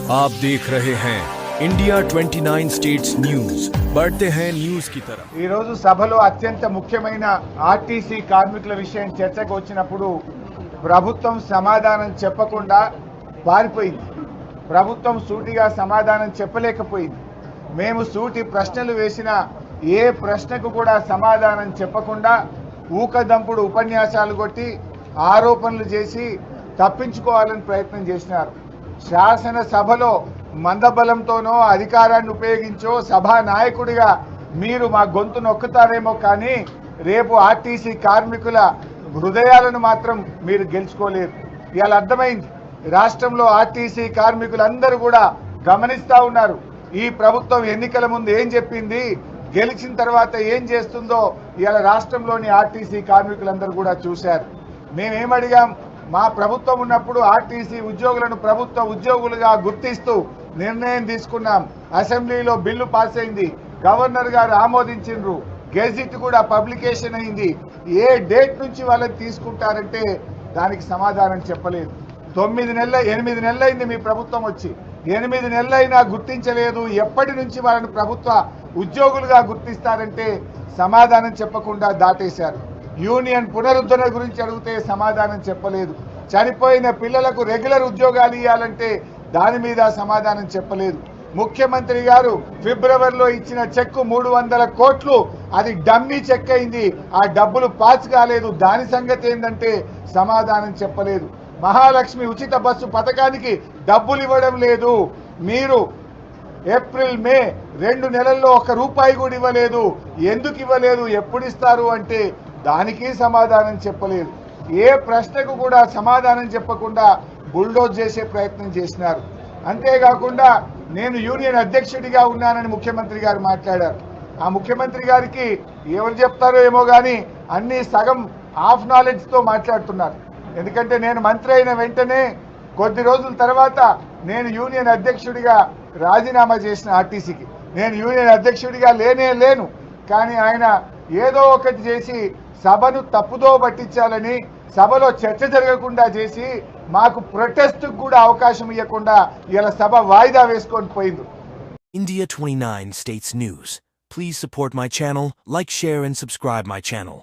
आप देख रहे हैं इंडिया 29 स्टेट्स न्यूज। बढ़ते हैं न्यूज की तरफ। ఈ రోజు సభలో అత్యంత ముఖ్యమైన ఆర్టీసీ కార్మికుల విషయం చర్చకు వచ్చినప్పుడు ప్రభుత్వం సమాధానం చెప్పకుండా పారిపోయింది. ప్రభుత్వం సూటిగా సమాధానం చెప్పలేకపోయింది. మేము సూటి ప్రశ్నలు వేసిన ఏ ప్రశ్నకు కూడా సమాధానం చెప్పకుండా ఊకదంపుడు ఉపన్యాసాలు కొట్టి ఆరోపణలు చేసి తప్పించుకోవాలని ప్రయత్నం చేసినారు. శాసనసభలో మందబలంతోనో అధికారాన్ని ఉపయోగించో సభా నాయకుడిగా మీరు మా గొంతు నొక్కుతారేమో కానీ రేపు ఆర్టీసీ కార్మికుల హృదయాలను మాత్రం మీరు గెలుచుకోలేరు. ఇవాళ అర్థమైంది. రాష్ట్రంలో ఆర్టీసీ కార్మికులందరూ కూడా గమనిస్తూ ఉన్నారు. ఈ ప్రభుత్వం ఎన్నికల ముందు ఏం చెప్పింది, గెలిచిన తర్వాత ఏం చేస్తుందో ఇవాళ రాష్ట్రంలోని ఆర్టీసీ కార్మికులందరూ కూడా చూశారు. మేమేమడిగాం, మా ప్రభుత్వం ఉన్నప్పుడు ఆర్టీసీ ఉద్యోగులను ప్రభుత్వ ఉద్యోగులుగా గుర్తిస్తూ నిర్ణయం తీసుకున్నాం. అసెంబ్లీలో బిల్లు పాస్ అయింది, గవర్నర్ గారు ఆమోదించిండ్రు, గెజిట్ కూడా పబ్లికేషన్ అయింది. ఏ డేట్ నుంచి వాళ్ళని తీసుకుంటారంటే దానికి సమాధానం చెప్పలేదు. 8 నెలలైంది మీ ప్రభుత్వం వచ్చి, 8 నెలలైనా గుర్తించలేదు. ఎప్పటి నుంచి వాళ్ళని ప్రభుత్వ ఉద్యోగులుగా గుర్తిస్తారంటే సమాధానం చెప్పకుండా దాటేశారు. యూనియన్ పునరుద్ధరణ గురించి అడిగితే సమాధానం చెప్పలేదు. చనిపోయిన పిల్లలకు రెగ్యులర్ ఉద్యోగాలు ఇవ్వాలంటే దాని మీద సమాధానం చెప్పలేదు. ముఖ్యమంత్రి గారు ఫిబ్రవరిలో ఇచ్చిన చెక్కు 300 కోట్లు, అది డమ్మీ చెక్ అయింది. ఆ డబ్బులు పాస్ కాలేదు. దాని సంగతి ఏంటంటే సమాధానం చెప్పలేదు. మహాలక్ష్మి ఉచిత బస్సు పథకానికి డబ్బులు ఇవ్వడం లేదు. మీరు ఏప్రిల్ మే 2 నెలల్లో 1 రూపాయి కూడా ఇవ్వలేదు. ఎందుకు ఇవ్వలేదు, ఎప్పుడు ఇస్తారు అంటే దానికి సమాధానం చెప్పలేదు. ఏ ప్రశ్నకు కూడా సమాధానం చెప్పకుండా బుల్డోజ్ చేసే ప్రయత్నం చేసినారు. అంతేకాకుండా నేను యూనియన్ అధ్యక్షుడిగా ఉన్నానని ముఖ్యమంత్రి గారు మాట్లాడారు. ఆ ముఖ్యమంత్రి గారికి ఎవరు చెప్తారో ఏమో కానీ అన్ని సగం హాఫ్ నాలెడ్జ్తో మాట్లాడుతున్నారు. ఎందుకంటే నేను మంత్రి అయిన వెంటనే కొద్ది రోజుల తర్వాత నేను యూనియన్ అధ్యక్షుడిగా రాజీనామా చేసిన ఆర్టీసీకి. నేను యూనియన్ అధ్యక్షుడిగా లేను. కానీ ఆయన ఏదో ఒకటి చేసి సభను తప్పుదో పట్టించాలని, సభలో చర్చ జరగకుండా చేసి మాకు ప్రొటెస్ట్కు కూడా అవకాశం ఇవ్వకుండా ఇలా సభ వాయిదా వేసుకొని పోయింది. India 29 States News. Please support my channel, like, share and subscribe my channel.